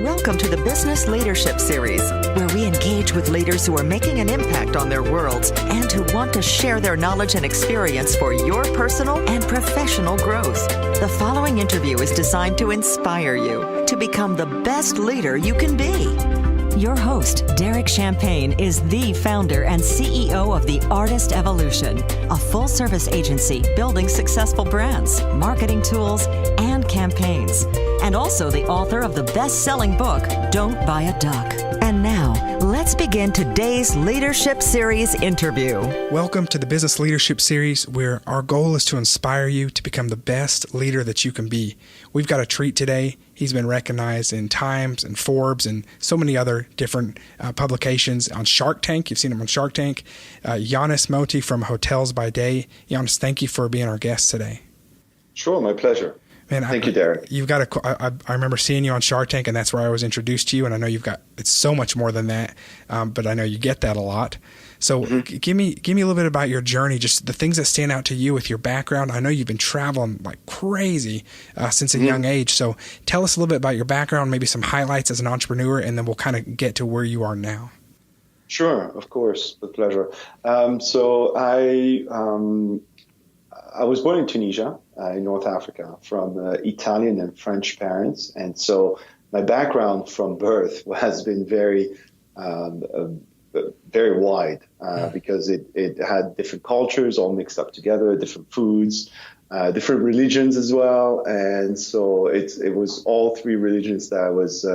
Welcome to the Business Leadership Series, where we engage with leaders who are making an impact on their worlds and who want to share their knowledge and experience for your personal and professional growth. The following interview is designed to inspire you to become the best leader you can be. Your host, Derek Champagne, is the founder and CEO of The Artist Evolution, a full-service agency building successful brands, marketing tools, and campaigns, and also the author of the best-selling book, Don't Buy a Duck. And now, let's begin today's Leadership Series interview. Welcome to the Business Leadership Series, where our goal is to inspire you to become the best leader that you can be. We've got a treat today. He's been recognized in Times and Forbes and so many other different publications on Shark Tank. You've seen him on Shark Tank. Yannis Moati from Hotels by Day. Yannis, thank you for being our guest today. Sure, my pleasure. Man, Thank you, Derek. You've got I remember seeing you on Shark Tank, and that's where I was introduced to you. And I know it's so much more than that, but I know you get that a lot. So give me a little bit about your journey, just the things that stand out to you with your background. I know you've been traveling like crazy since a young age. So tell us a little bit about your background, maybe some highlights as an entrepreneur, and then we'll kind of get to where you are now. Sure, of course, with pleasure. So I was born in Tunisia, in North Africa, from Italian and French parents. And so my background from birth has been very wide because it had different cultures all mixed up together, different foods, different religions as well. And so it was all three religions that I was,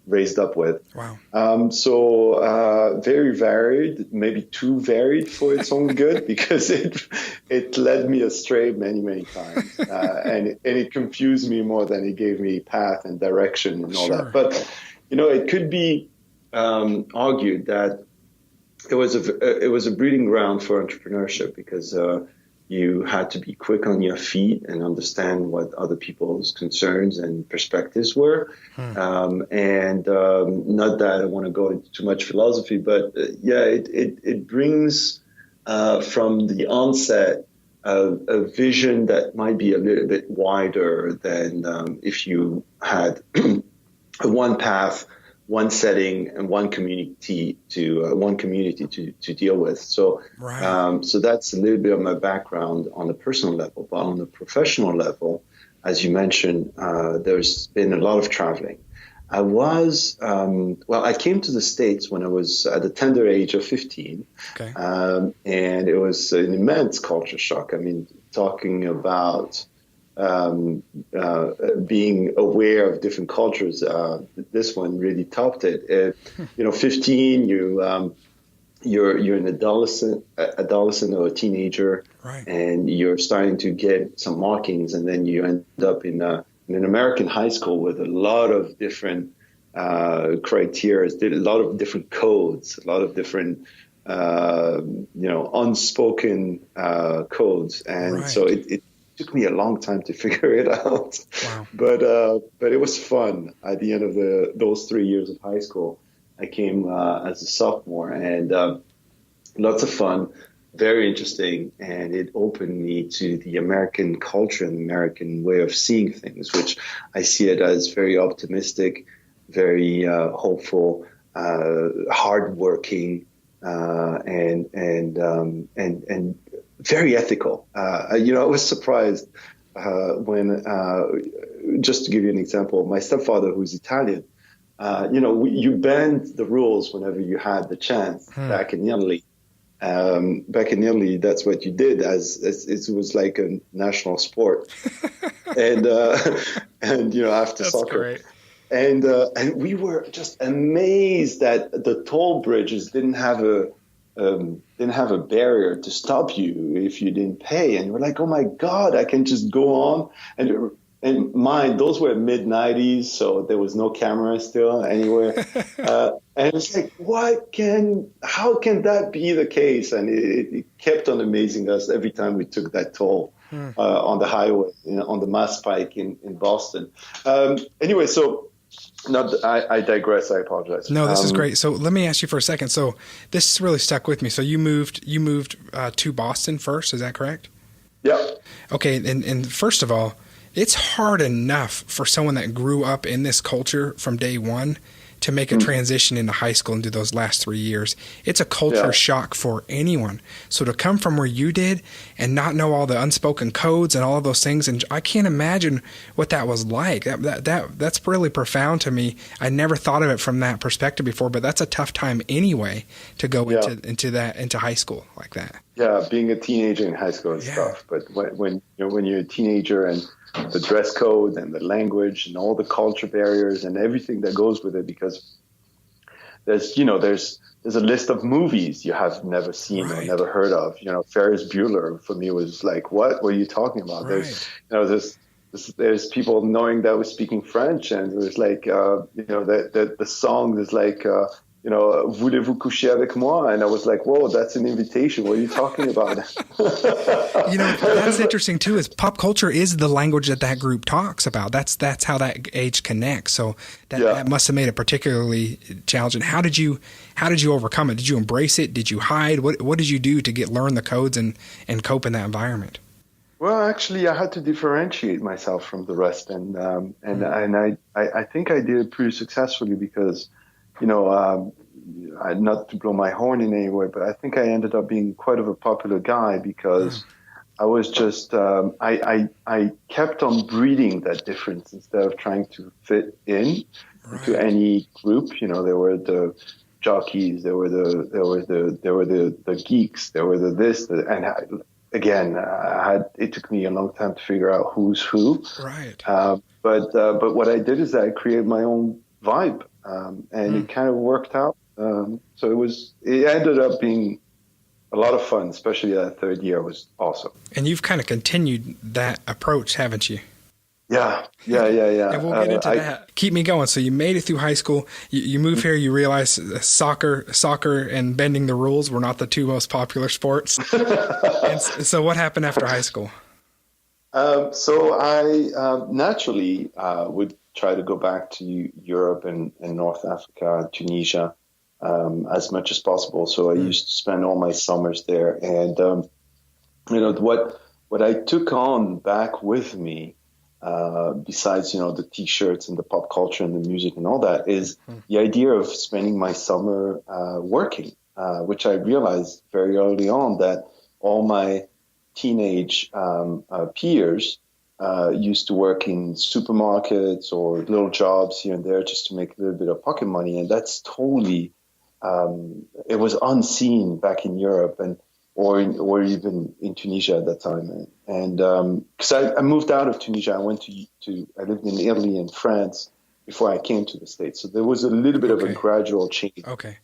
raised up with. Wow. So very varied, maybe too varied for its own good, because it led me astray many, many times. And it confused me more than it gave me path and direction and all that. But, it could be argued that it was a breeding ground for entrepreneurship, because you had to be quick on your feet and understand what other people's concerns and perspectives were. And not that I want to go into too much philosophy, but it brings from the onset a vision that might be a little bit wider than if you had one path, one setting, and one community to deal with. So, so that's a little bit of my background on the personal level. But on the professional level, as you mentioned, there's been a lot of traveling. I came to the States when I was at the tender age of 15. Okay. And it was an immense culture shock. I mean, talking about being aware of different cultures, this one really topped it. 15, you're an adolescent or a teenager, right, and you're starting to get some markings, and then you end up in an American high school with a lot of different criteria, a lot of different codes, a lot of different unspoken codes, and right. so it took me a long time to figure it out. Wow. But it was fun at the end of those 3 years of high school. I came as a sophomore, and lots of fun, very interesting, and it opened me to the American culture and American way of seeing things, which I see it as very optimistic, very hopeful, hardworking, and very ethical. I was surprised when, just to give you an example, my stepfather, who's Italian, you bend the rules whenever you had the chance back in Italy. Back in Italy, that's what you did, as it was like a national sport. and after that's soccer. Great. And we were just amazed that the toll bridges didn't have a barrier to stop you if you didn't pay. And we're like, oh my God, I can just go on. And mind, those were mid-90s, so there was no camera still anywhere. And it's like, how can that be the case? And it kept on amazing us every time we took that toll on the highway, on the Mass Pike in Boston. Anyway, so I digress. I apologize. No, this is great. So let me ask you for a second. So this really stuck with me. So you moved to Boston first. Is that correct? Yeah. Okay. And first of all, It's hard enough for someone that grew up in this culture from day one to make a transition into high school and do those last 3 years. It's a culture shock for anyone. So to come from where you did and not know all the unspoken codes and all of those things, and I can't imagine what that was like. That's really profound to me. I never thought of it from that perspective before, but that's a tough time anyway to go into high school like that. Yeah, being a teenager in high school is tough. But when you're a teenager and the dress code and the language and all the culture barriers and everything that goes with it, because there's a list of movies you have never seen or never heard of. Ferris Bueller for me was like, what were you talking about? There's people knowing that I was speaking French, and it was like, the song is like, voulez-vous coucher avec moi? And I was like, whoa, that's an invitation. What are you talking about? That's interesting too, is pop culture is the language that group talks about. That's how that age connects. So that must have made it particularly challenging. How did you overcome it? Did you embrace it? Did you hide? What did you do to learn the codes and cope in that environment? Well, actually, I had to differentiate myself from the rest, and I think I did it pretty successfully because, not to blow my horn in any way, but I think I ended up being quite of a popular guy because I was just I kept on breeding that difference instead of trying to fit in to any group. There were the jockeys, there were the geeks, there were it took me a long time to figure out who's who. Right. But what I did is I created my own vibe, and it kind of worked out. So it ended up being a lot of fun, especially that third year was awesome. And you've kind of continued that approach, haven't you? Yeah. And we'll get into that. Keep me going. So you made it through high school. You move here. You realize soccer and bending the rules were not the two most popular sports. And so what happened after high school? So I naturally would try to go back to Europe and North Africa, Tunisia, as much as possible. So I used to spend all my summers there. And, what I took on back with me, besides, the T-shirts and the pop culture and the music and all that, is the idea of spending my summer working, which I realized very early on that all my teenage peers used to work in supermarkets or little jobs here and there just to make a little bit of pocket money. And that's totally, it was unseen back in Europe or even in Tunisia at that time. And because I moved out of Tunisia, I lived in Italy and France before I came to the States. So there was a little bit of a gradual change. Okay.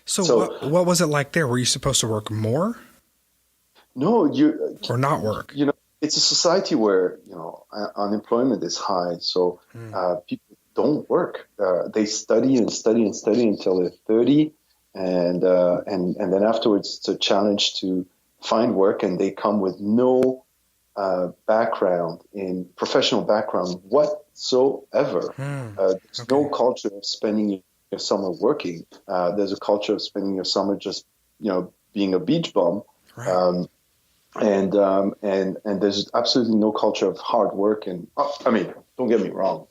So what was it like there? Were you supposed to work more? No, or not work. It's a society where unemployment is high, so people don't work. They study and study and study until they're 30, and then afterwards it's a challenge to find work, and they come with no professional background whatsoever. There's no culture of spending your summer working. There's a culture of spending your summer just being a beach bum. Right. And there's absolutely no culture of hard work. And don't get me wrong.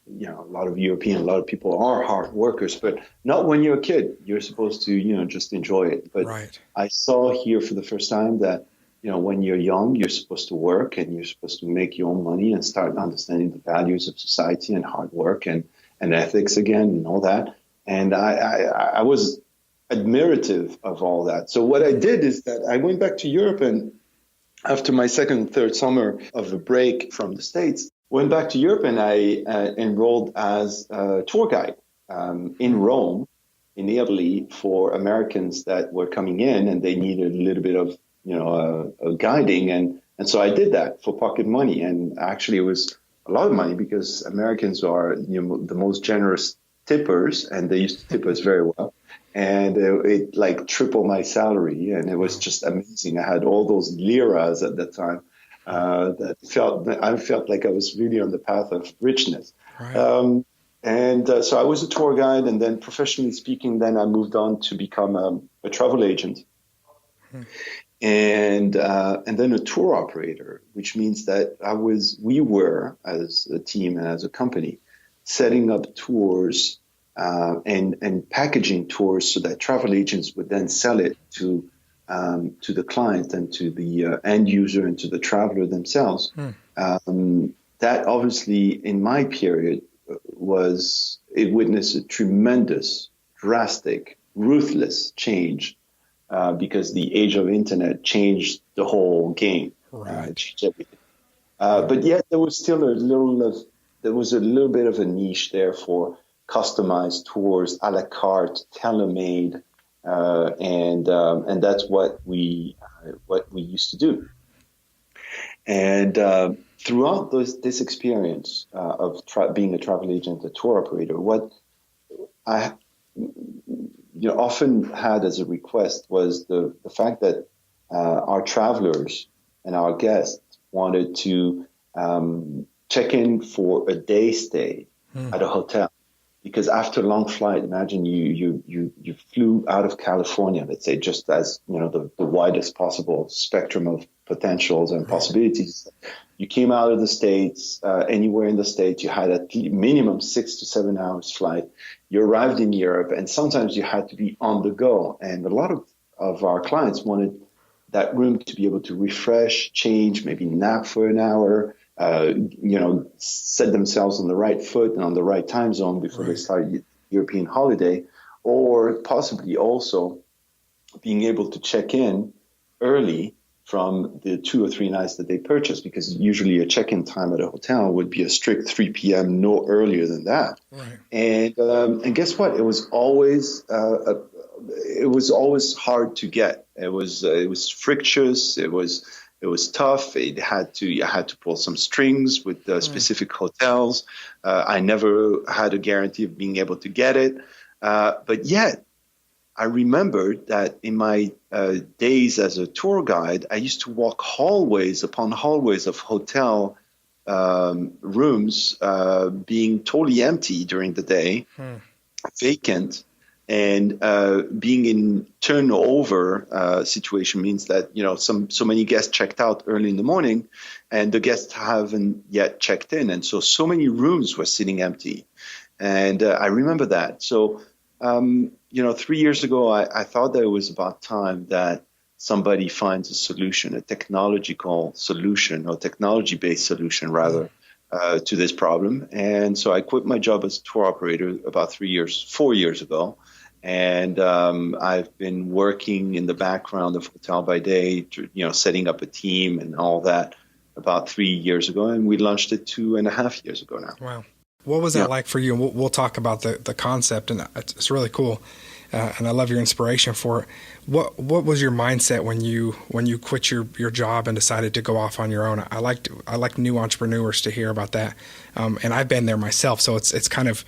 A lot of people are hard workers, but not when you're a kid. You're supposed to, just enjoy it. But I saw here for the first time that, when you're young, you're supposed to work and you're supposed to make your own money and start understanding the values of society and hard work and ethics again and all that. And I was admirative of all that. So what I did is that I went back to Europe, and after my second and third summer of a break from the States, went back to Europe, and I enrolled as a tour guide in Rome, in Italy, for Americans that were coming in and they needed a little bit of guiding, and so I did that for pocket money. And actually, it was a lot of money because Americans are the most generous tippers, and they used to tip us very well. And it like tripled my salary, and it was just amazing. I had all those liras at that time. I felt like I was really on the path of richness. Right. So I was a tour guide, and then professionally speaking, then I moved on to become a travel agent. and then a tour operator, which means that we were as a team and as a company setting up tours and packaging tours so that travel agents would then sell it to the client and to the end user and to the traveler themselves. That obviously, in my period, it witnessed a tremendous, drastic, ruthless change because the age of internet changed the whole game. Right. It changed everything. But yet there was still a little bit of a niche there for customized tours, a la carte, tailor-made, and that's what we used to do. And throughout this experience of being a travel agent, a tour operator, what I often had as a request was the fact that our travelers and our guests wanted to check in for a day stay at a hotel. Because after a long flight, imagine you flew out of California, let's say, just as the widest possible spectrum of potentials and possibilities. You came out of the States, anywhere in the States, you had at minimum 6 to 7 hours flight. You arrived in Europe, and sometimes you had to be on the go. And a lot of our clients wanted that room to be able to refresh, change, maybe nap for an hour, set themselves on the right foot and on the right time zone before they start European holiday, or possibly also being able to check in early from the 2 or 3 nights that they purchased, because usually a check-in time at a hotel would be a strict 3 p.m., no earlier than that. Right. And guess what? It was always hard to get. It was frictious. It was tough. You had to pull some strings with specific hotels. I never had a guarantee of being able to get it. But yet, I remember that in my days as a tour guide, I used to walk hallways upon hallways of hotel rooms being totally empty during the day, vacant. And being in turnover situation means that so many guests checked out early in the morning, and the guests haven't yet checked in, and so many rooms were sitting empty. And I remember that. So 3 years ago, I thought that it was about time that somebody finds a solution, a technological solution, or technology-based solution rather, to this problem. And so I quit my job as a tour operator about 4 years ago. And I've been working in the background of Hotel by Day, setting up a team and all that about 3 years ago. And we launched it 2.5 years ago now. Wow. What was that like for you? And we'll talk about the concept, and it's really cool. And I love your inspiration for it. What was your mindset when you quit your job and decided to go off on your own? I like new entrepreneurs to hear about that. And I've been there myself. So it's kind of,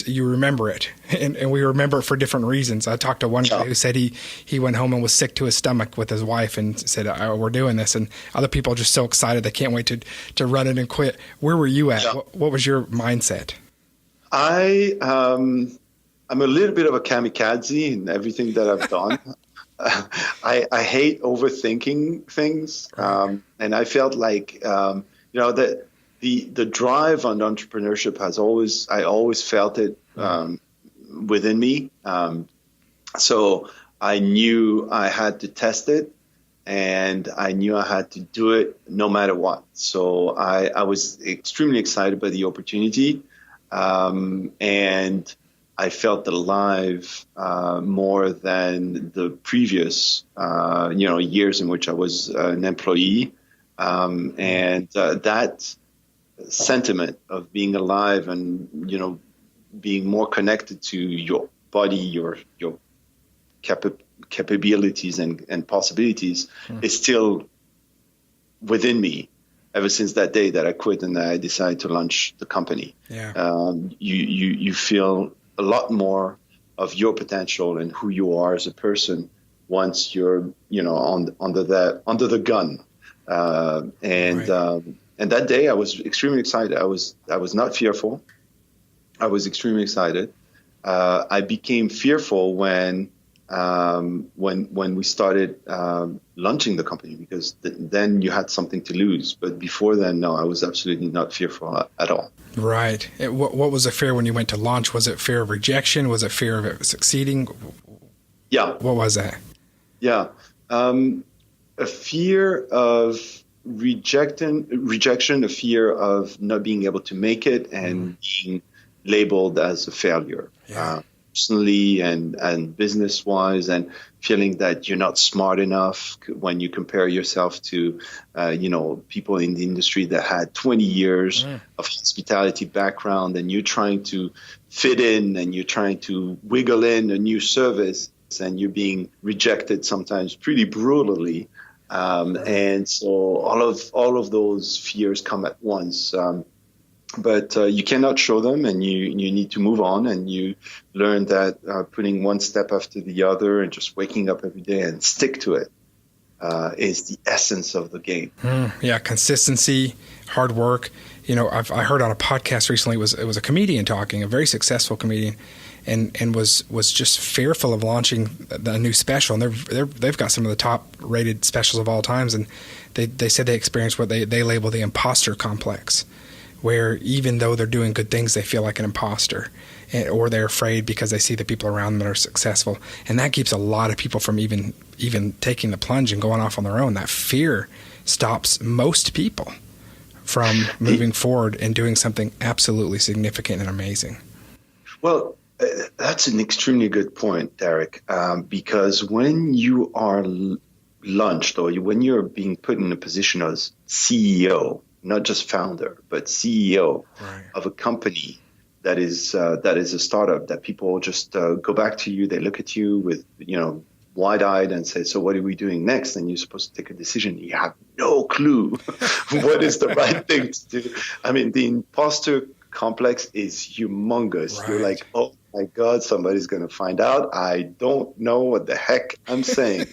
you remember it, and we remember it for different reasons. I talked to one guy who said he went home and was sick to his stomach with his wife and said, we're doing this. And other people are just so excited. They can't wait to run it and quit. Where were you at? Yeah. What was your mindset? I'm a little bit of a kamikaze in everything that I've done. I hate overthinking things. And I felt like, that the drive on entrepreneurship I always felt it within me. So I knew I had to test it, and I knew I had to do it no matter what. So I was extremely excited by the opportunity. And I felt alive more than the previous, years in which I was an employee. And that sentiment of being alive and, being more connected to your body, your capabilities and possibilities is still within me ever since that day that I quit and I decided to launch the company. Yeah. You feel a lot more of your potential and who you are as a person once you're, under the gun. And that day I was extremely excited. I was not fearful. I was extremely excited. I became fearful when when we started launching the company, because then you had something to lose. But before then, no, I was absolutely not fearful at all. Right. What was the fear when you went to launch? Was it fear of rejection? Was it fear of it succeeding? Yeah. What was that? Yeah. A fear of rejection, a fear of not being able to make it and being labeled as a failure. Yeah. Personally and business-wise, and feeling that you're not smart enough when you compare yourself to, people in the industry that had 20 years of hospitality background, and you're trying to fit in and you're trying to wiggle in a new service, and you're being rejected sometimes pretty brutally. And so all of those fears come at once. But you cannot show them, and you need to move on, and you learn that putting one step after the other and just waking up every day and stick to it is the essence of the game. Yeah, consistency, hard work. I heard on a podcast recently, it was a comedian talking, a very successful comedian, and was just fearful of launching a new special. And they've got some of the top rated specials of all times, and they said they experienced what they label the Imposter Complex, where even though they're doing good things, they feel like an imposter, or they're afraid because they see the people around them that are successful. And that keeps a lot of people from even taking the plunge and going off on their own. That fear stops most people from moving forward and doing something absolutely significant and amazing. Well, that's an extremely good point, Derek, because when you are launched, or when you're being put in a position as CEO, not just founder, but CEO of a company that is a startup, that people just go back to you, they look at you with, wide-eyed and say, so what are we doing next? And you're supposed to take a decision. You have no clue what is the right thing to do. I mean, the imposter complex is humongous. Right. You're like, oh my God, somebody's going to find out. I don't know what the heck I'm saying.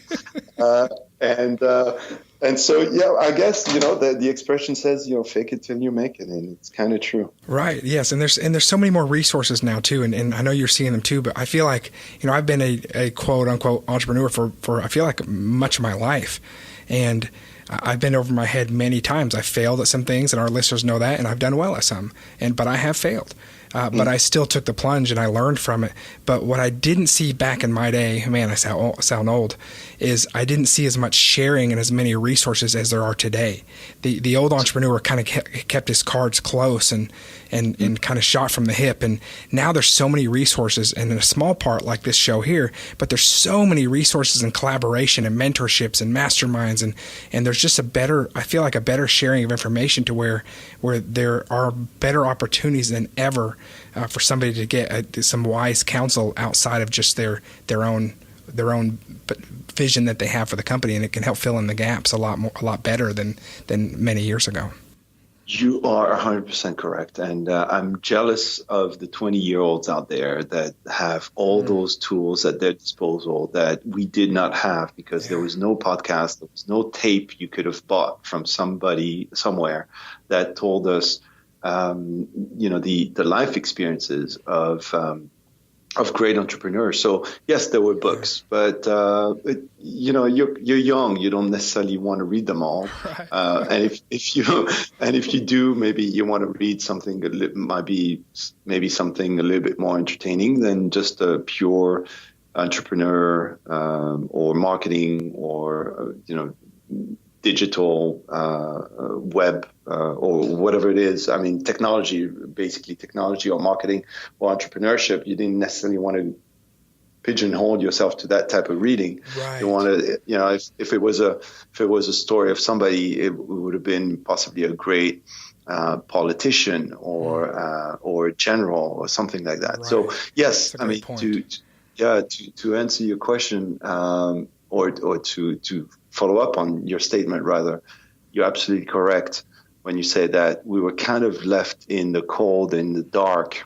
And so, yeah, I guess, the expression says, fake it till you make it. And it's kind of true. Right. Yes. And there's so many more resources now, too. And I know you're seeing them, too. But I feel like, I've been a quote unquote entrepreneur for I feel like much of my life. And I've been over my head many times. I failed at some things, and our listeners know that. And I've done well at some. But I have failed. But I still took the plunge and I learned from it. But what I didn't see back in my day, man, I sound old, is I didn't see as much sharing and as many resources as there are today. The old entrepreneur kind of kept his cards close and kind of shot from the hip. And now there's so many resources, and in a small part like this show here, but there's so many resources and collaboration and mentorships and masterminds. And there's just I feel like a better sharing of information to where there are better opportunities than ever for somebody to get some wise counsel outside of just their own vision that they have for the company, and it can help fill in the gaps a lot better than many years ago. You are 100% correct, and I'm jealous of the 20-year-olds out there that have all those tools at their disposal that we did not have, because there was no podcast, there was no tape you could have bought from somebody somewhere that told us the life experiences of great entrepreneurs. So yes, there were books, but you're young, you don't necessarily want to read them all. Right. And if you do, maybe you want to read something that might be maybe something a little bit more entertaining than just a pure entrepreneur or marketing or digital web or whatever it is. I mean, technology or marketing or entrepreneurship. You didn't necessarily want to pigeonhole yourself to that type of reading. Right. You want to, if it was a story of somebody, it would have been possibly a great politician or a general or something like that. Right. So yes, I mean, to answer your question or to follow up on your statement, rather, you're absolutely correct when you say that we were kind of left in the cold, in the dark,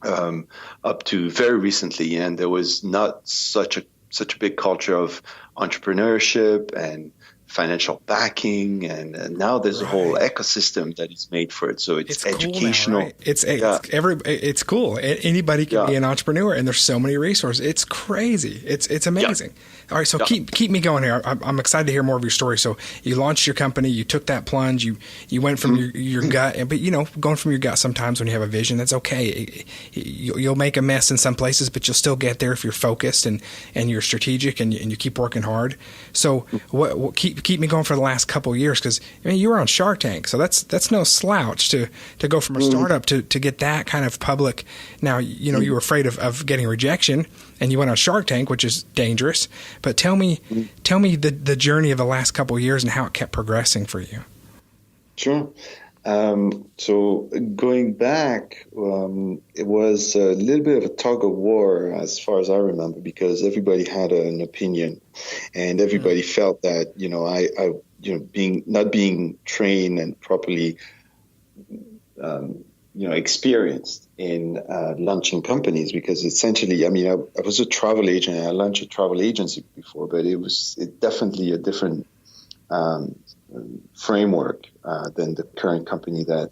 up to very recently, and there was not such a big culture of entrepreneurship and financial backing, and now there's a whole ecosystem that is made for it. So it's educational. Cool now, right? It's cool. Anybody can be an entrepreneur, and there's so many resources. It's crazy. It's amazing. All right, so keep me going here. I'm excited to hear more of your story. So you launched your company, you took that plunge, you went from your gut, but going from your gut sometimes when you have a vision, that's okay. You'll make a mess in some places, but you'll still get there if you're focused and you're strategic and you keep working hard. So what keep me going for the last couple of years, because you were on Shark Tank, so that's no slouch to go from a startup to get that kind of public. Now you were afraid of getting rejection, and you went on Shark Tank, which is dangerous. But tell me the journey of the last couple of years and how it kept progressing for you. Sure. So going back, it was a little bit of a tug of war as far as I remember, because everybody had an opinion, and everybody felt that not being trained and properly experienced in launching companies, because essentially, I was a travel agent. I launched a travel agency before, but it was definitely a different framework than the current company that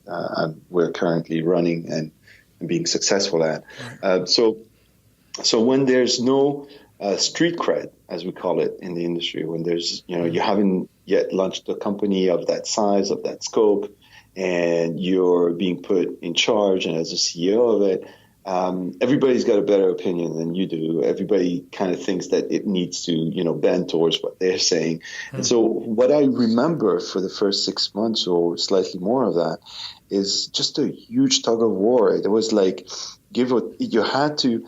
we're currently running and being successful at. So when there's no street cred, as we call it in the industry, when there's you haven't yet launched a company of that size, of that scope, and you're being put in charge and as a CEO of it, everybody's got a better opinion than you do. Everybody kind of thinks that it needs to, bend towards what they're saying. And so what I remember for the first 6 months or slightly more of that is just a huge tug of war. It was like, you had to,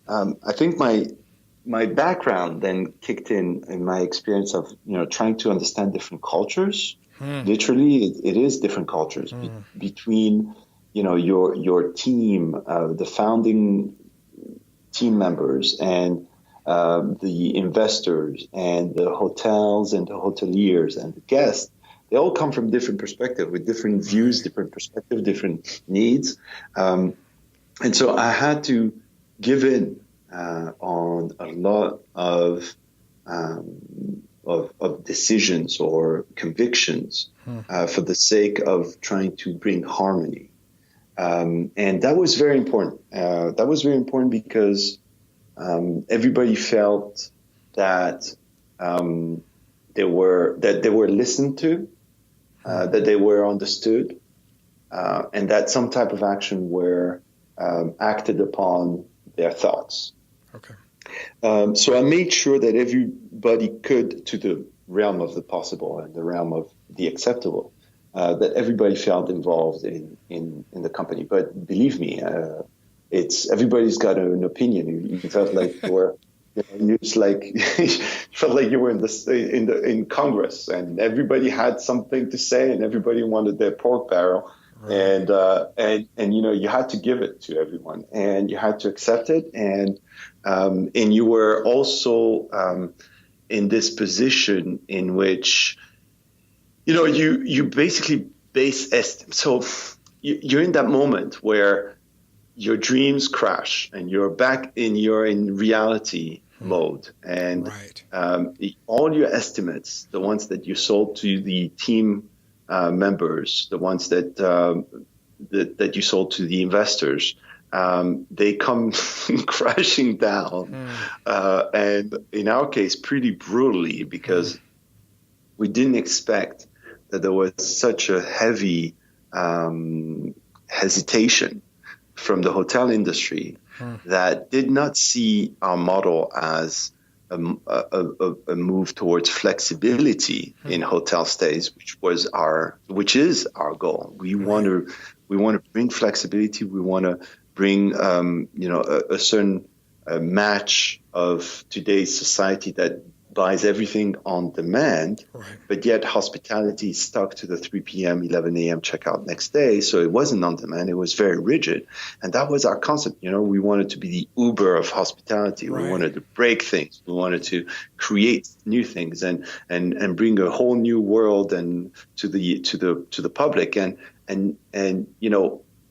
I think my background then kicked in my experience of, trying to understand different cultures. Literally, it is different cultures between, your team, the founding team members, and the investors, and the hotels, and the hoteliers, and the guests. They all come from different perspectives, with different views, different perspectives, different needs. And so I had to give in on a lot of decisions or convictions for the sake of trying to bring harmony. And that was very important. That was very important because everybody felt that they were listened to, that they were understood, and that some type of action were acted upon their thoughts. Okay. So I made sure that everybody could, to the realm of the possible and the realm of the acceptable, that everybody felt involved in the company. But believe me, everybody's got an opinion. You felt like you were, you felt like you were in Congress, and everybody had something to say, and everybody wanted their pork barrel. Right. And you had to give it to everyone, and you had to accept it, and you were also in this position in which you basically base estimate. So you're in that moment where your dreams crash, and you're in reality mode, and all your estimates, the ones that you sold to the team members, the ones that you sold to the investors, they come crashing down, and in our case, pretty brutally, because we didn't expect that there was such a heavy hesitation from the hotel industry that did not see our model as a move towards flexibility in hotel stays, which is our goal. We want to bring flexibility. We want to bring a certain match of today's society that buys everything on demand, but yet hospitality is stuck to the 3 p.m., 11 a.m. checkout next day. So it wasn't on demand. It was very rigid. And that was our concept. We wanted to be the Uber of hospitality. We wanted to break things. We wanted to create new things and bring a whole new world and to the public. And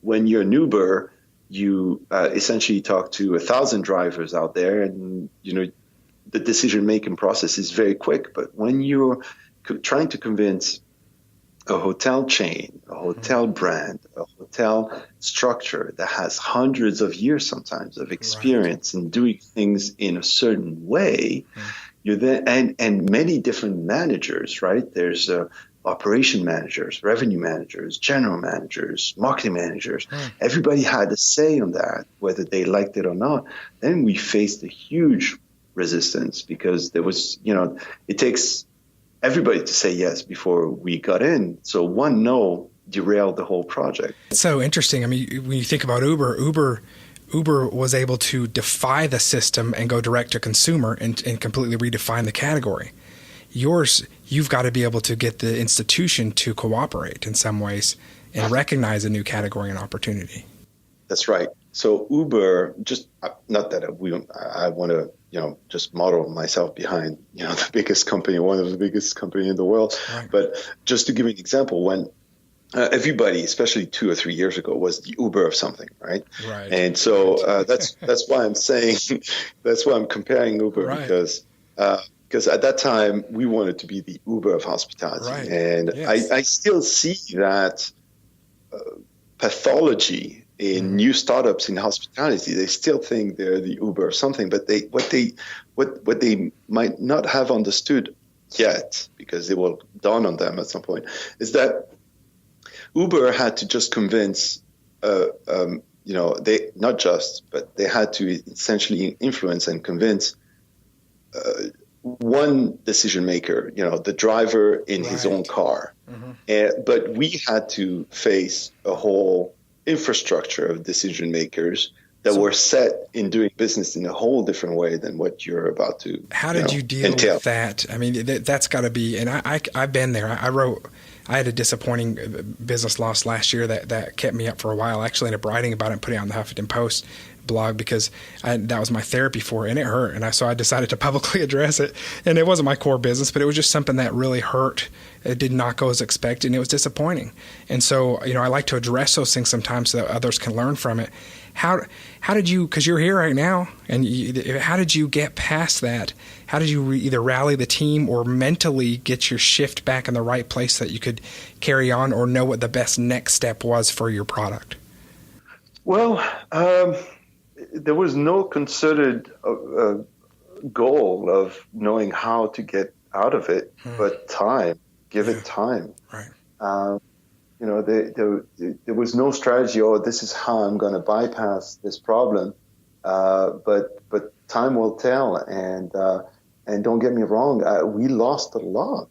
when you're an Uber, you essentially talk to 1,000 drivers out there, and the decision-making process is very quick. But when you're trying to convince a hotel chain, a hotel brand, a hotel structure that has hundreds of years sometimes of experience in doing things in a certain way, you're then and many different managers, right? There's operation managers, revenue managers, general managers, marketing managers. Everybody had a say on that, whether they liked it or not. Then we faced a huge resistance because there was, it takes everybody to say yes before we got in. So one no derailed the whole project. It's so interesting. I mean, when you think about Uber was able to defy the system and go direct to consumer and completely redefine the category. Yours, you've got to be able to get the institution to cooperate in some ways and recognize a new category and opportunity. That's right. So Uber, just not that I want to, just model myself behind, the biggest company, one of the biggest company in the world. Right. But just to give you an example, when everybody, especially 2 or 3 years ago, was the Uber of something, right? Right. And so that's why I'm saying, that's why I'm comparing Uber, because at that time we wanted to be the Uber of hospitality. Right. And yes. I still see that pathology in new startups in hospitality. They still think they're the Uber of something, but what they might not have understood yet, because it will dawn on them at some point, is that Uber had to just convince, they had to essentially influence and convince one decision maker, the driver in his own car. But we had to face a whole infrastructure of decision makers that were set in doing business in a whole different way than what you're about to. How did you deal with that? I mean, that's got to be, and I've been there. I had a disappointing business loss last year that kept me up for a while. I actually ended up writing about it and putting it on the Huffington Post blog because that was my therapy for it, and it hurt. And so I decided to publicly address it. And it wasn't my core business, but it was just something that really hurt. It did not go as expected, and it was disappointing. And so, I like to address those things sometimes so that others can learn from it. How did you, because you're here right now, and how did you get past that? How did you either rally the team or mentally get your shift back in the right place so that you could carry on or know what the best next step was for your product? Well, there was no concerted goal of knowing how to get out of it, but time. Give it time. Right. There was no strategy. Oh, this is how I'm going to bypass this problem. But time will tell. And don't get me wrong, we lost a lot.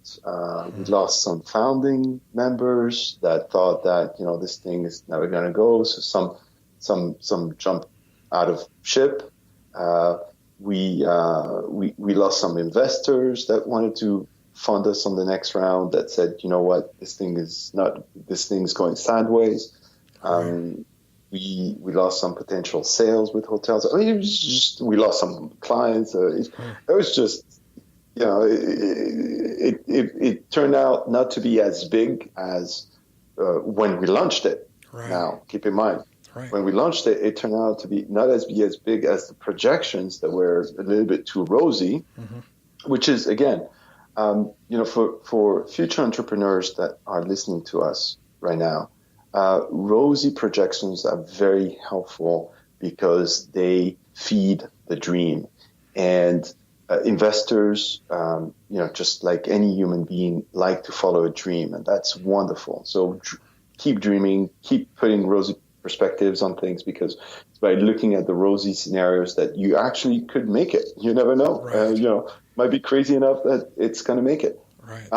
We lost some founding members that thought that this thing is never going to go. So some jumped out of ship. We lost some investors that wanted to fund us on the next round that said, you know what, this thing's going sideways. We lost some potential sales with hotels. I mean, we lost some clients. It was just, it turned out not to be as big as when we launched it. Right. Now, keep in mind, when we launched it, it turned out to be not as big as the projections that were a little bit too rosy, which is, again, for future entrepreneurs that are listening to us right now, rosy projections are very helpful because they feed the dream. And investors, just like any human being, like to follow a dream, and that's wonderful. So keep dreaming, keep putting rosy perspectives on things, because it's by looking at the rosy scenarios that you actually could make it. You never know. Right. Might be crazy enough that it's going to make it. Right.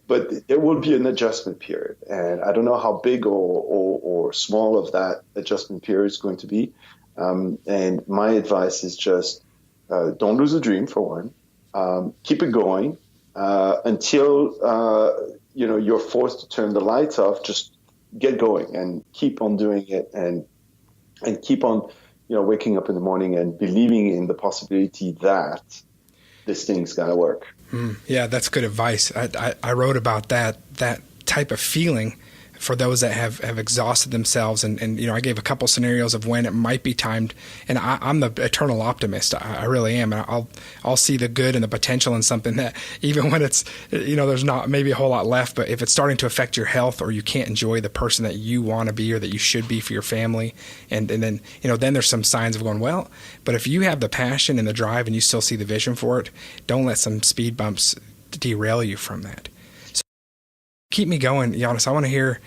But there will be an adjustment period, and I don't know how big or small of that adjustment period is going to be. And my advice is just don't lose a dream, for one. Keep it going until you're forced to turn the lights off. Just get going and keep on doing it, and keep on waking up in the morning and believing in the possibility that this thing's gonna work. Yeah, that's good advice. I wrote about that type of feeling for those that have exhausted themselves. And I gave a couple scenarios of when it might be timed. And I'm the eternal optimist. I really am. And I'll see the good and the potential in something that even when it's, there's not maybe a whole lot left, but if it's starting to affect your health or you can't enjoy the person that you want to be or that you should be for your family. And then, then there's some signs of going, well, but if you have the passion and the drive and you still see the vision for it, don't let some speed bumps derail you from that. So keep me going, Yannis. I want to hear,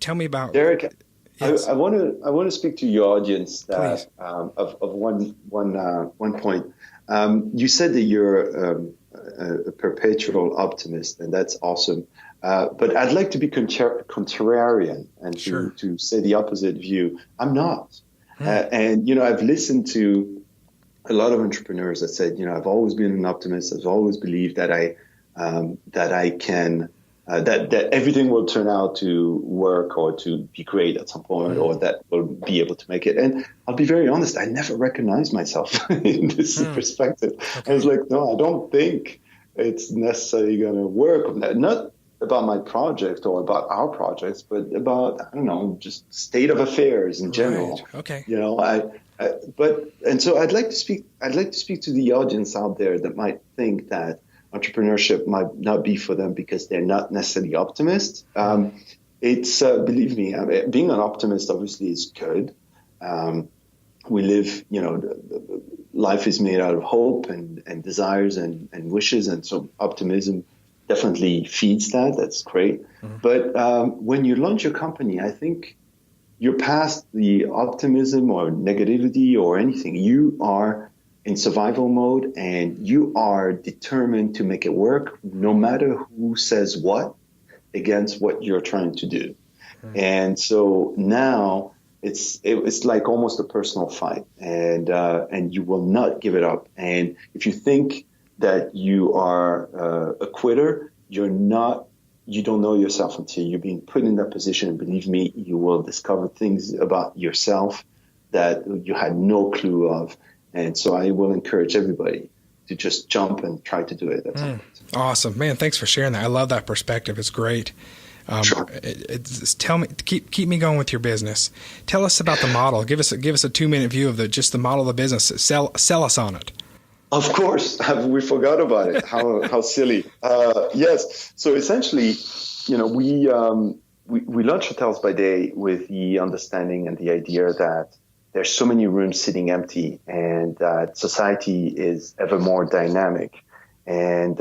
tell me about Derek. Yes. I want to speak to your audience that of one point. You said that you're a perpetual optimist, and that's awesome. But I'd like to be contrarian and to say the opposite view. I'm not. And I've listened to a lot of entrepreneurs that said, I've always been an optimist. I've always believed that I can. That everything will turn out to work or to be great at some point, or that we'll be able to make it. And I'll be very honest, I never recognized myself in this perspective. Okay. I was like, no, I don't think it's necessarily going to work. Not about my project or about our projects, but about, I don't know, just state of affairs in general. Right. Okay. So I'd like to speak to the audience out there that might think that entrepreneurship might not be for them because they're not necessarily optimists. It's believe me, being an optimist obviously is good. We live, life is made out of hope and desires and wishes, and so optimism definitely feeds that. That's great. Mm-hmm. But when you launch your company, I think you're past the optimism or negativity or anything. You are in survival mode, and you are determined to make it work no matter who says what against what you're trying to do. Mm-hmm. And so now it's like almost a personal fight, and you will not give it up. And if you think that you are a quitter, you don't know yourself until you're being put in that position. And believe me, you will discover things about yourself that you had no clue of. And so I will encourage everybody to just jump and try to do it. That's awesome, man. Thanks for sharing that. I love that perspective. It's great. Sure. Tell me, keep me going with your business. Tell us about the model. Give us a 2-minute view of the model of the business. Sell us on it. Of course, we forgot about it. How silly. Yes. So essentially, we launch Hotels by Day with the understanding and the idea that there's so many rooms sitting empty, and that society is ever more dynamic, and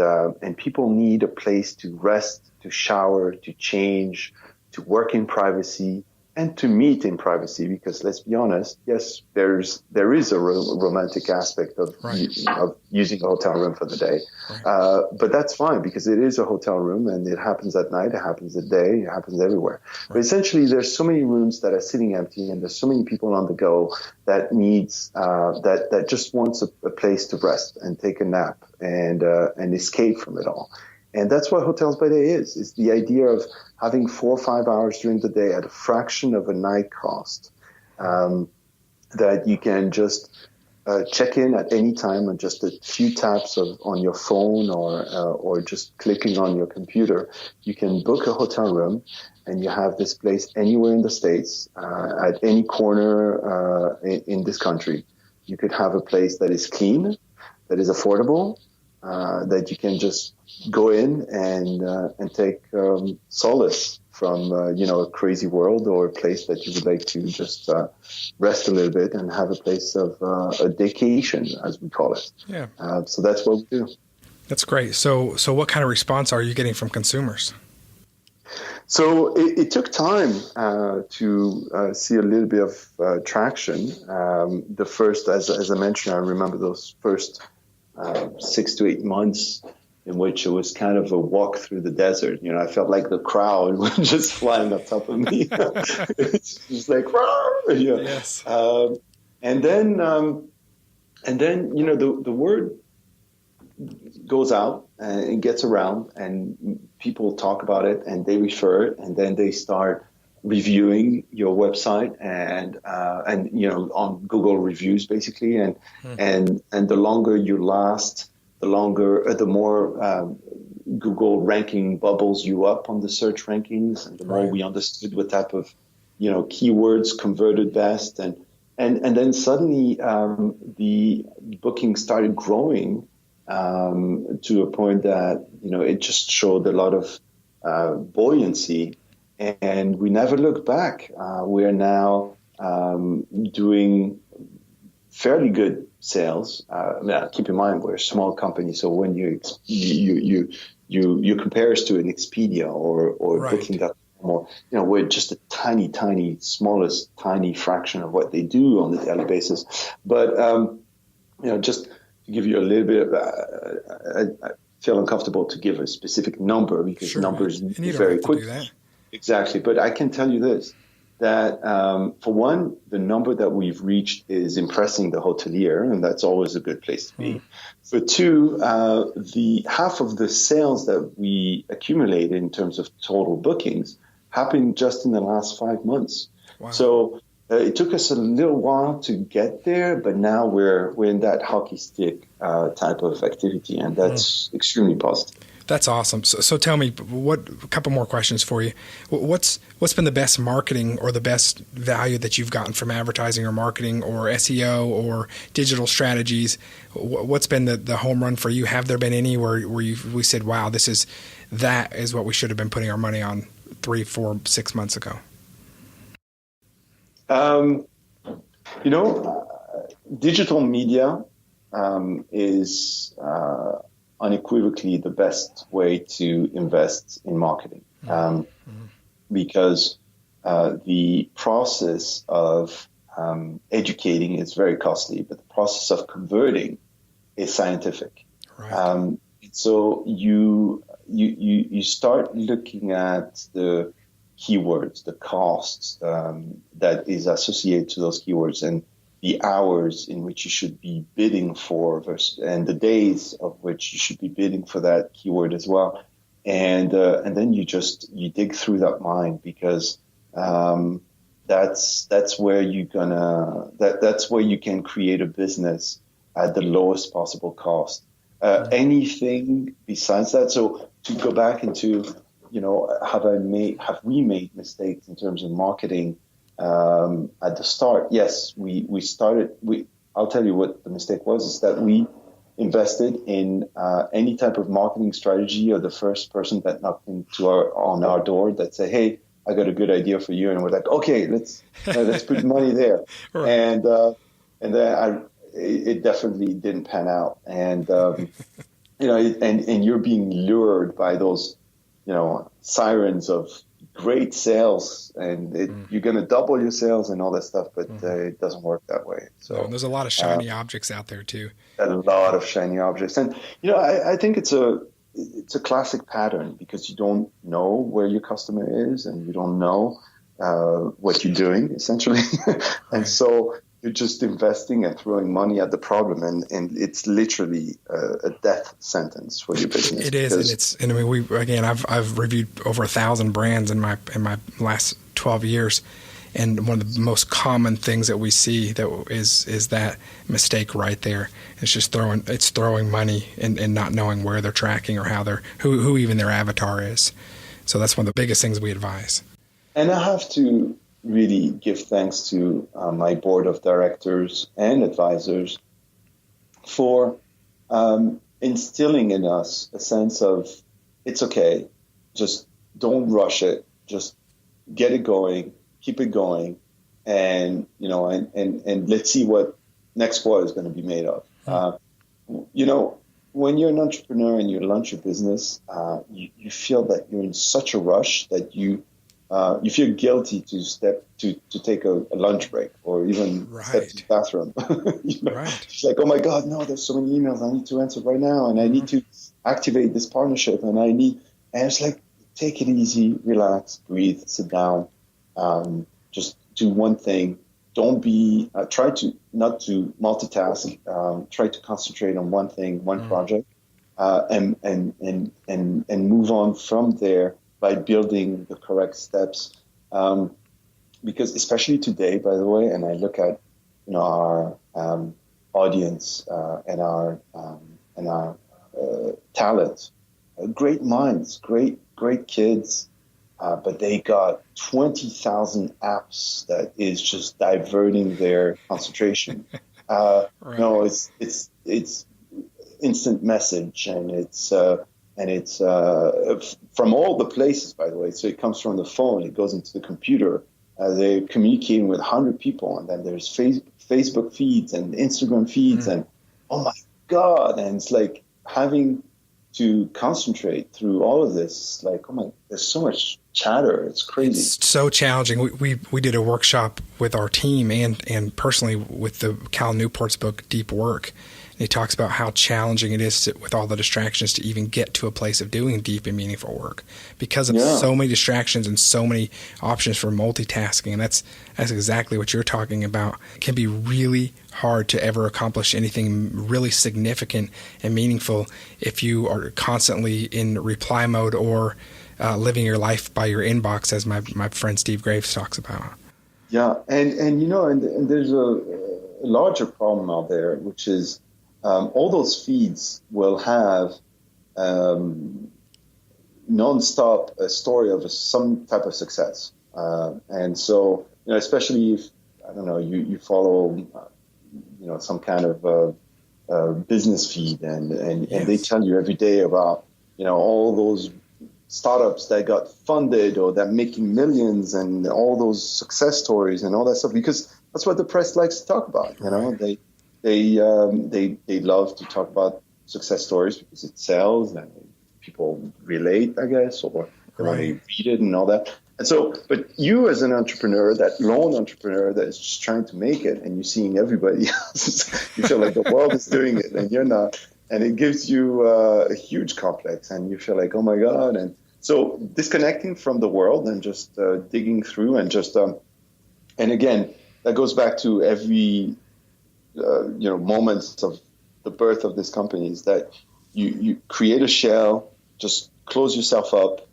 people need a place to rest, to shower, to change, to work in privacy, and to meet in privacy. Because let's be honest, yes, there is a romantic aspect of using a hotel room for the day, but that's fine because it is a hotel room, and it happens at night, it happens at day, it happens everywhere. Right. But essentially, there's so many rooms that are sitting empty, and there's so many people on the go that needs that just wants a place to rest and take a nap and escape from it all. And that's what Hotels by Day is. It's the idea of having 4 or 5 hours during the day at a fraction of a night cost, that you can just check in at any time and just a few taps on your phone or just clicking on your computer. You can book a hotel room, and you have this place anywhere in the States, at any corner in this country. You could have a place that is clean, that is affordable, that you can just go in and take solace from a crazy world, or a place that you would like to just rest a little bit and have a place of a vacation, as we call it. Yeah. So that's what we do. That's great. So what kind of response are you getting from consumers? So it took time to see a little bit of traction. The first, as I mentioned, I remember those first 6 to 8 months in which it was kind of a walk through the desert. I felt like the crowd was just flying on top of me. It's just like, yes. And then the word goes out and it gets around, and people talk about it, and they refer it, and then they start reviewing your website and on Google reviews basically, and the longer you last, the more Google ranking bubbles you up on the search rankings, and the more we understood what type of, keywords converted best, and then suddenly the booking started growing to a point that it just showed a lot of buoyancy, and we never looked back. We are now doing fairly good sales. Keep in mind we're a small company, so when you compare us to an Expedia or Booking.com, or we're just a tiny, smallest tiny fraction of what they do on a daily basis. But just to give you a little bit of, I feel uncomfortable to give a specific number because numbers move very quickly. Exactly, but I can tell you this. That for one, the number that we've reached is impressing the hotelier, and that's always a good place to be. For two, the half of the sales that we accumulated in terms of total bookings happened just in the last 5 months. Wow. So it took us a little while to get there, but now we're in that hockey stick type of activity, and that's extremely positive. That's awesome. So tell me, a couple more questions for you. What's been the best marketing or the best value that you've gotten from advertising or marketing or SEO or digital strategies? What's been the home run for you? Have there been any where we said, wow, that is what we should have been putting our money on 3, 4, 6 months ago? Digital media is unequivocally the best way to invest in marketing, because the process of educating is very costly, but the process of converting is scientific. Right. So you start looking at the keywords, the costs that is associated to those keywords, and the hours in which you should be bidding for and the days of which you should be bidding for that keyword as well. And then you dig through that mine, because that's where that's where you can create a business at the lowest possible cost. Anything besides that. So to go back into, have we made mistakes in terms of marketing? At the start, yes, we started. I'll tell you what the mistake was: is that we invested in any type of marketing strategy, or the first person that knocked on our door that said, "Hey, I got a good idea for you," and we're like, "Okay, let's put money there." Right. And then it definitely didn't pan out, and and you're being lured by those, sirens of great sales, and you're going to double your sales and all that stuff, but it doesn't work that way. So there's a lot of shiny objects out there too. A lot of shiny objects, and I think it's a classic pattern, because you don't know where your customer is, and you don't know what you're doing essentially, and so you're just investing and throwing money at the problem, and it's literally a death sentence for your business. It is, and I've reviewed over 1,000 brands in my last 12 years, and one of the most common things that we see that is that mistake right there. It's just throwing money and not knowing where they're tracking or how who even their avatar is. So that's one of the biggest things we advise. And I have to really give thanks to my board of directors and advisors for instilling in us a sense of, it's okay, just don't rush it, just get it going, keep it going, and and let's see what next quarter is going to be made of. When you're an entrepreneur and you launch your business, you feel that you're in such a rush that you feel guilty to take a lunch break, or even step to the bathroom. It's like, oh my God, no, there's so many emails I need to answer right now, and I need to activate this partnership, and it's like, take it easy, relax, breathe, sit down, just do one thing. Don't try to not to multitask. Try to concentrate on one thing, one project, and move on from there by building the correct steps. Because especially today, by the way, and I look at our audience and our talent great minds, great kids, but they got 20,000 apps that is just diverting their concentration. Right. No, it's instant message, and it's from all the places, by the way. So it comes from the phone, it goes into the computer. They're communicating with 100 people, and then there's Facebook feeds and Instagram feeds, and oh my God, and it's like having to concentrate through all of this. Like, oh my, there's so much chatter. It's crazy. It's so challenging. We did a workshop with our team and personally with the Cal Newport's book, Deep Work. And he talks about how challenging it is with all the distractions to even get to a place of doing deep and meaningful work because of so many distractions and so many options for multitasking. And that's exactly what you're talking about. It can be really hard to ever accomplish anything really significant and meaningful if you are constantly in reply mode or living your life by your inbox, as my friend Steve Graves talks about. Yeah, and there's a larger problem out there, which is all those feeds will have nonstop a story of some type of success, and so especially if you follow some kind of business feed, and they tell you every day about all those startups that got funded or that making millions and all those success stories and all that stuff, because that's what the press likes to talk about. They love to talk about success stories because it sells and people relate, I guess, or they want to read it and all that. And so, but you as an entrepreneur, that lone entrepreneur that is just trying to make it, and you're seeing everybody else, you feel like the world is doing it and you're not. And it gives you a huge complex, and you feel like, oh my God. And so disconnecting from the world and just digging through and just, and again, that goes back to every, moments of the birth of this company, is that you create a shell, just close yourself up,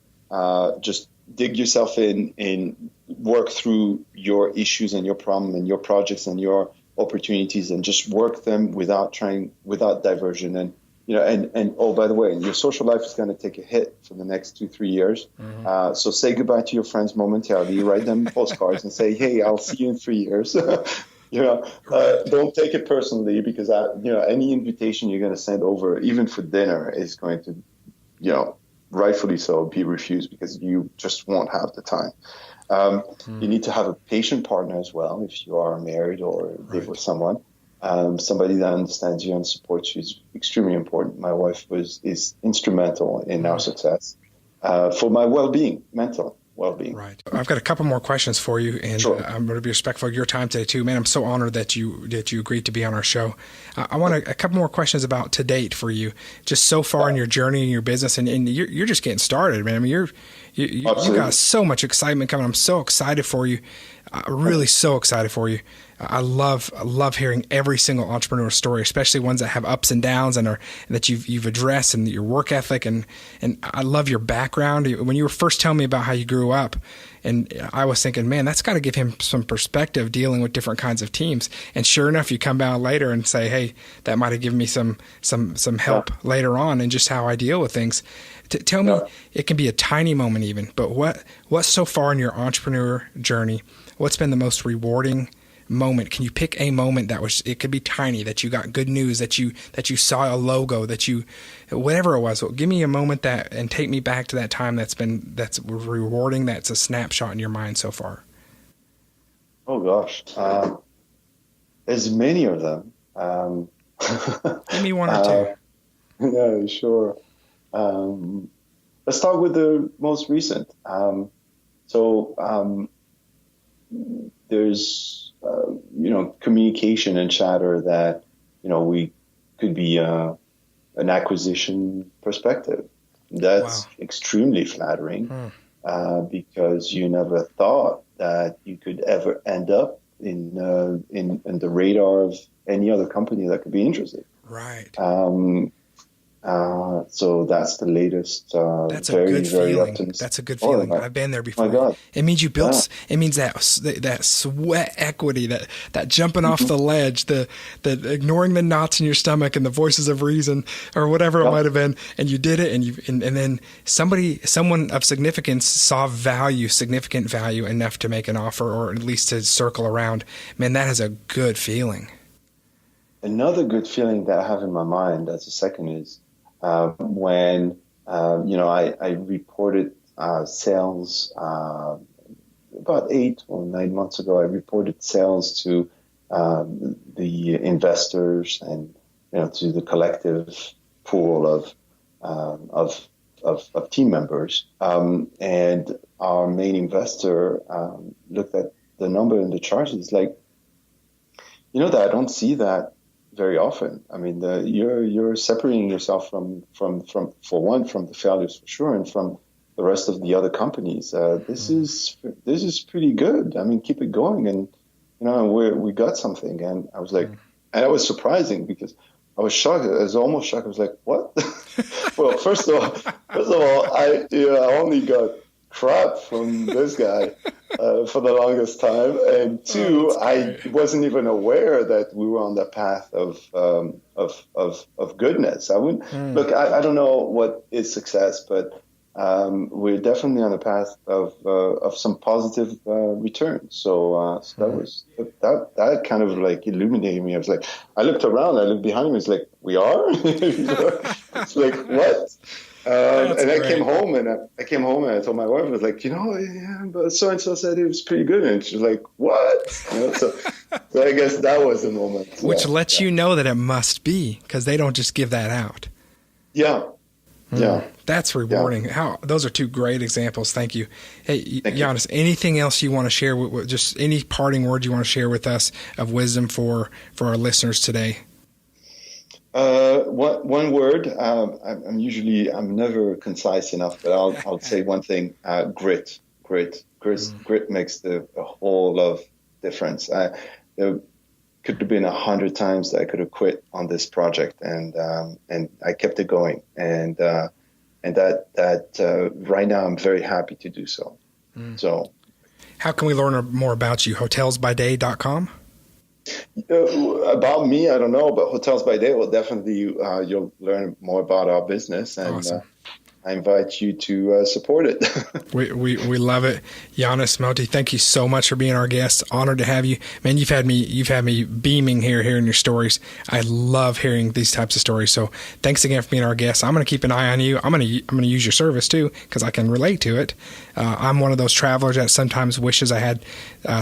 just dig yourself in and work through your issues and your problem and your projects and your opportunities, and just work them without diversion. And and oh, by the way, your social life is going to take a hit for the next 2-3 years. So say goodbye to your friends momentarily, write them postcards and say, hey, I'll see you in 3 years. Don't take it personally, because any invitation you're going to send over, even for dinner, is going to, rightfully so, be refused because you just won't have the time. You need to have a patient partner as well if you are married or live with someone. Somebody that understands you and supports you is extremely important. My wife is instrumental in our success for my well-being, mental well-being. Right. I've got a couple more questions for you, and Sure. I'm going to be respectful of your time today too. Man, I'm so honored that you agreed to be on our show. I want a couple more questions about to date for you, just so far in your journey in your business, and you're just getting started, man. I mean, you got so much excitement coming. I'm so excited for you. Really so excited for you. I love hearing every single entrepreneur story, especially ones that have ups and downs and that you've addressed, and your work ethic, and I love your background. When you were first telling me about how you grew up, and I was thinking, man, that's got to give him some perspective dealing with different kinds of teams. And sure enough, you come down later and say, hey, that might have given me some help later on in just how I deal with things. Tell me, it can be a tiny moment even, but what's so far in your entrepreneur journey, what's been the most rewarding moment? Can you pick a moment it could be tiny, that you got good news, that you saw a logo, whatever it was? Give me a moment and take me back to that time that's rewarding, that's a snapshot in your mind so far. Oh gosh, there's many of them. Give me one or two. Yeah, sure. Let's start with the most recent. There's communication and chatter that we could be an acquisition perspective. That's extremely flattering, because you never thought that you could ever end up in the radar of any other company that could be interested. Right. So that's the latest. That's a Very, good very feeling. optimistic. That's a good feeling. I've been there before. My God. It means you built. Yeah. It means that sweat equity, that jumping off the ledge, the ignoring the knots in your stomach and the voices of reason or whatever it might have been, and you did it, and then someone of significance saw significant value enough to make an offer or at least to circle around. Man, that is a good feeling. Another good feeling that I have in my mind as a second is when I reported sales about 8 or 9 months ago. I reported sales to the investors and to the collective pool of team members. And our main investor looked at the number in the charts. It's like, that I don't see that very often. I mean, you're separating yourself from the failures for sure, and from the rest of the other companies. This is pretty good. I mean, keep it going, and we got something. And I was like, and that was surprising because I was shocked. I was almost shocked. I was like, what? Well, first of all, I only got crap from this guy for the longest time, and two, I wasn't even aware that we were on the path of goodness. I wouldn't look. I don't know what is success, but we're definitely on the path of some positive returns. So that was that kind of like illuminated me. I was like, I looked around, I looked behind me. It's like, we are. It's like, what? And I came home and I told my wife, I was like, but so and so said it was pretty good, and she was like, what? So I guess that was the moment. Which lets you know that it must be, because they don't just give that out. Yeah. Yeah. That's rewarding. Yeah. Those are two great examples. Thank you. Hey, Thank Yannis, anything else you want to share with just any parting words you want to share with us of wisdom for our listeners today? One word. I'm never concise enough, but I'll say one thing. Grit makes a whole lot of difference. There could have been 100 times that I could have quit on this project, and I kept it going, and that right now I'm very happy to do so. So, how can we learn more about you? hotelsbyday.com? About me, I don't know, but Hotels by Day will definitely, you'll learn more about our business, and awesome. I invite you to support it. we love it. Yannis Moati, thank you so much for being our guest. Honored to have you. Man, you've had me beaming here hearing your stories. I love hearing these types of stories. So thanks again for being our guest. I'm going to keep an eye on you. I'm going to use your service too, because I can relate to it. I'm one of those travelers that sometimes wishes I had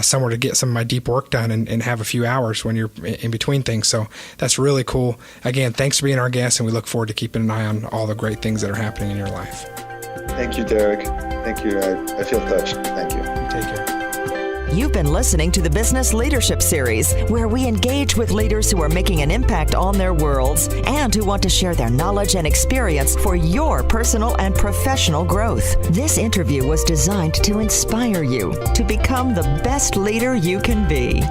somewhere to get some of my deep work done and have a few hours when you're in between things. So that's really cool. Again, thanks for being our guest, and we look forward to keeping an eye on all the great things that are happening in your life. Thank you, Derek. Thank you. I feel touched. Thank you. Take care. You've been listening to the Business Leadership Series, where we engage with leaders who are making an impact on their worlds and who want to share their knowledge and experience for your personal and professional growth. This interview was designed to inspire you to become the best leader you can be.